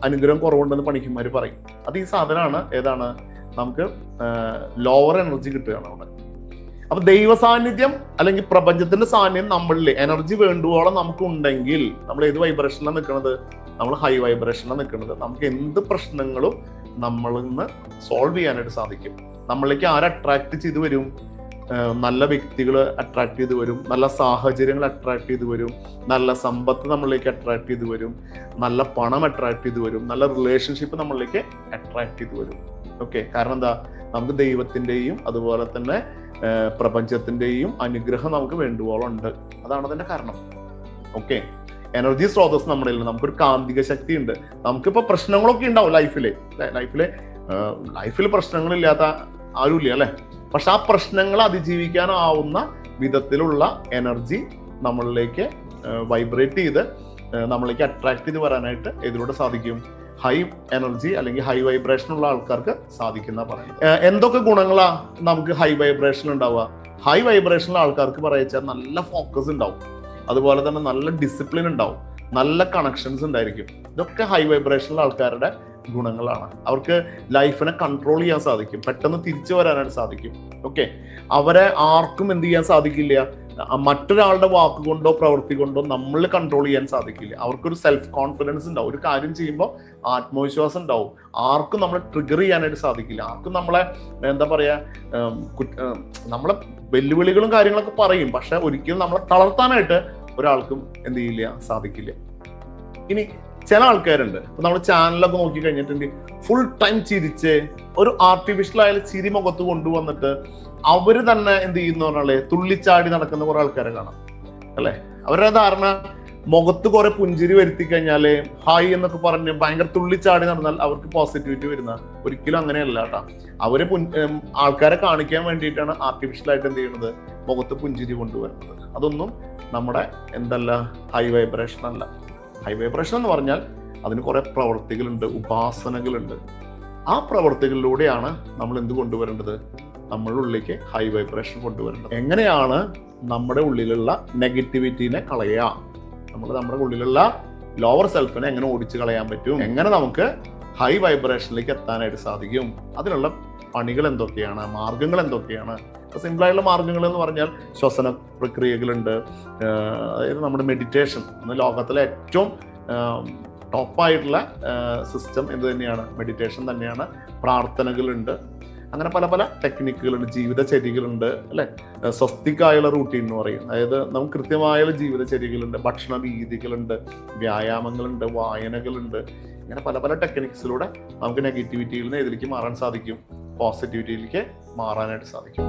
അനുഗ്രഹം കുറവുണ്ടെന്ന് പണിക്കന്മാര് പറയും. അത് ഈ സാധനമാണ്. ഏതാണ്? നമുക്ക് ലോവർ എനർജി കിട്ടുകയാണ് അവിടെ. അപ്പൊ ദൈവ സാന്നിധ്യം അല്ലെങ്കിൽ പ്രപഞ്ചത്തിന്റെ സാന്നിധ്യം നമ്മളിൽ എനർജി വേണ്ടുവോളം നമുക്ക് ഉണ്ടെങ്കിൽ നമ്മൾ ഏത് വൈബ്രേഷനിലാണ് നിൽക്കുന്നത്? നമ്മൾ ഹൈ വൈബ്രേഷനിലാണ് നിൽക്കുന്നത്. നമുക്ക് എന്ത് പ്രശ്നങ്ങളും നമ്മളിൽ നിന്ന് സോൾവ് ചെയ്യാനായിട്ട് സാധിക്കും. നമ്മളിലേക്ക് ആരെ അട്രാക്ട് ചെയ്ത് വരും? നല്ല വ്യക്തികൾ അട്രാക്ട് ചെയ്ത് വരും, നല്ല സാഹചര്യങ്ങൾ അട്രാക്ട് ചെയ്ത് വരും, നല്ല സമ്പത്ത് നമ്മളിലേക്ക് അട്രാക്ട് ചെയ്ത് വരും, നല്ല പണം അട്രാക്ട് ചെയ്ത് വരും, നല്ല റിലേഷൻഷിപ്പ് നമ്മളിലേക്ക് അട്രാക്ട് ചെയ്ത് വരും. ഓക്കെ, കാരണം എന്താ? നമുക്ക് ദൈവത്തിന്റെയും അതുപോലെ തന്നെ പ്രപഞ്ചത്തിന്റെയും അനുഗ്രഹം നമുക്ക് വേണ്ടുവോളം ഉണ്ട്. അതാണ് അതിന്റെ കാരണം. ഓക്കെ, എനർജി സ്രോതസ് നമ്മുടെ കയ്യിൽ. നമുക്കൊരു കാന്തിക ശക്തി ഉണ്ട്. നമുക്കിപ്പോ പ്രശ്നങ്ങളൊക്കെ ഉണ്ടാവും ലൈഫിൽ പ്രശ്നങ്ങളില്ലാത്ത ആരുമില്ല അല്ലെ. പക്ഷെ ആ പ്രശ്നങ്ങൾ അതിജീവിക്കാനാവുന്ന വിധത്തിലുള്ള എനർജി നമ്മളിലേക്ക് വൈബ്രേറ്റ് ചെയ്ത് നമ്മളിലേക്ക് അട്രാക്ട് ചെയ്ത് വരാനായിട്ട് ഇതിലൂടെ സാധിക്കും. ഹൈ എനർജി അല്ലെങ്കിൽ ഹൈ വൈബ്രേഷൻ ഉള്ള ആൾക്കാർക്ക് സാധിക്കുന്ന പറയും. എന്തൊക്കെ ഗുണങ്ങളാ നമുക്ക് ഹൈ വൈബ്രേഷൻ ഉണ്ടാവുക? ഹൈ വൈബ്രേഷനുള്ള ആൾക്കാർക്ക് പറയുക നല്ല ഫോക്കസ് ഉണ്ടാവും, അതുപോലെ തന്നെ നല്ല ഡിസിപ്ലിൻ ഉണ്ടാവും, നല്ല കണക്ഷൻസ് ഉണ്ടായിരിക്കും. ഇതൊക്കെ ഹൈ വൈബ്രേഷനുള്ള ആൾക്കാരുടെ ഗുണങ്ങളാണ്. അവർക്ക് ലൈഫിനെ കൺട്രോൾ ചെയ്യാൻ സാധിക്കും, പെട്ടെന്ന് തിരിച്ചു വരാനായിട്ട് സാധിക്കും. ഓക്കെ, അവരെ ആർക്കും എന്ത് ചെയ്യാൻ സാധിക്കില്ല? മറ്റൊരാളുടെ വാക്കുകൊണ്ടോ പ്രവൃത്തി കൊണ്ടോ നമ്മൾ കൺട്രോൾ ചെയ്യാൻ സാധിക്കില്ല. അവർക്കൊരു സെൽഫ് കോൺഫിഡൻസ് ഉണ്ടാവും. ഒരു കാര്യം ചെയ്യുമ്പോൾ ആത്മവിശ്വാസം ഉണ്ടാവും. ആർക്കും നമ്മളെ ട്രിഗർ ചെയ്യാനായിട്ട് സാധിക്കില്ല. ആർക്കും നമ്മളെ എന്താ പറയാ, നമ്മളെ വെല്ലുവിളികളും കാര്യങ്ങളൊക്കെ പറയും, പക്ഷെ ഒരിക്കലും നമ്മളെ തളർത്താനായിട്ട് ഒരാൾക്കും എന്ത് ചെയ്യില്ല, സാധിക്കില്ല. ഇനി ചില ആൾക്കാരുണ്ട്, ഇപ്പൊ നമ്മൾ ചാനലൊക്കെ നോക്കി കഴിഞ്ഞിട്ടുണ്ടെങ്കിൽ ഫുൾ ടൈം ചിരിച്ച് ഒരു ആർട്ടിഫിഷ്യൽ ആയ ചിരി മുഖത്ത് കൊണ്ടുവന്നിട്ട് അവര് തന്നെ എന്ത് ചെയ്യുന്ന പറഞ്ഞാല് തുള്ളിച്ചാടി നടക്കുന്ന കുറെ ആൾക്കാരെ കാണാം അല്ലെ. അവരുടെ ധാരണ മുഖത്ത് കുറെ പുഞ്ചിരി വരുത്തി കഴിഞ്ഞാല് ഹായ് എന്നൊക്കെ പറഞ്ഞ് ഭയങ്കര തുള്ളിച്ചാടി നടന്നാൽ അവർക്ക് പോസിറ്റിവിറ്റി വരുന്ന. ഒരിക്കലും അങ്ങനെയല്ല കേട്ടാ. അവര് ആൾക്കാരെ കാണിക്കാൻ വേണ്ടിയിട്ടാണ് ആർട്ടിഫിഷ്യൽ ആയിട്ട് എന്ത് ചെയ്യുന്നത്, മുഖത്ത് പുഞ്ചിരി കൊണ്ടുവരുന്നത്. അതൊന്നും നമ്മുടെ ഹൈ വൈബ്രേഷൻ അല്ല. ഹൈ വൈബ്രേഷൻ എന്ന് പറഞ്ഞാൽ അതിന് കുറെ പ്രവൃത്തികളുണ്ട്, ഉപാസനകളുണ്ട്. ആ പ്രവൃത്തികളിലൂടെയാണ് നമ്മൾ എന്ത് കൊണ്ടുവരേണ്ടത്? നമ്മുടെ ഉള്ളിലേക്ക് ഹൈ വൈബ്രേഷൻ കൊണ്ടുവരേണ്ടത്. എങ്ങനെയാണ് നമ്മുടെ ഉള്ളിലുള്ള നെഗറ്റിവിറ്റിനെ കളയുക? നമ്മുടെ ഉള്ളിലുള്ള ലോവർ സെൽഫിനെ എങ്ങനെ ഓടിച്ചു കളയാൻ പറ്റും? എങ്ങനെ നമുക്ക് ഹൈ വൈബ്രേഷനിലേക്ക് എത്താനായിട്ട് സാധിക്കും? അതിനുള്ള പണികൾ എന്തൊക്കെയാണ്? മാർഗങ്ങൾ എന്തൊക്കെയാണ്? സിമ്പിൾ ആയിട്ടുള്ള മാർഗങ്ങൾ എന്ന് പറഞ്ഞാൽ ശ്വസന പ്രക്രിയകളുണ്ട്. അതായത് നമ്മുടെ മെഡിറ്റേഷൻ, ലോകത്തിലെ ഏറ്റവും ടോപ്പായിട്ടുള്ള സിസ്റ്റം എന്ത് തന്നെയാണ്? മെഡിറ്റേഷൻ തന്നെയാണ്. പ്രാർത്ഥനകളുണ്ട്. അങ്ങനെ പല പല ടെക്നിക്കുകളുണ്ട്, ജീവിതചര്യകളുണ്ട് അല്ലെ. സ്വസ്തിക്കായുള്ള റൂട്ടീൻ എന്ന് പറയും. അതായത് നമുക്ക് കൃത്യമായുള്ള ജീവിതചര്യകളുണ്ട്, ഭക്ഷണ രീതികളുണ്ട്, വ്യായാമങ്ങളുണ്ട്, വായനകളുണ്ട്. ഇങ്ങനെ പല പല ടെക്നിക്സിലൂടെ നമുക്ക് നെഗറ്റിവിറ്റിയിൽ നിന്ന് ഇതിലേക്ക് മാറാൻ സാധിക്കും, പോസിറ്റിവിറ്റിയിലേക്ക് മാറാനായിട്ട് സാധിക്കും.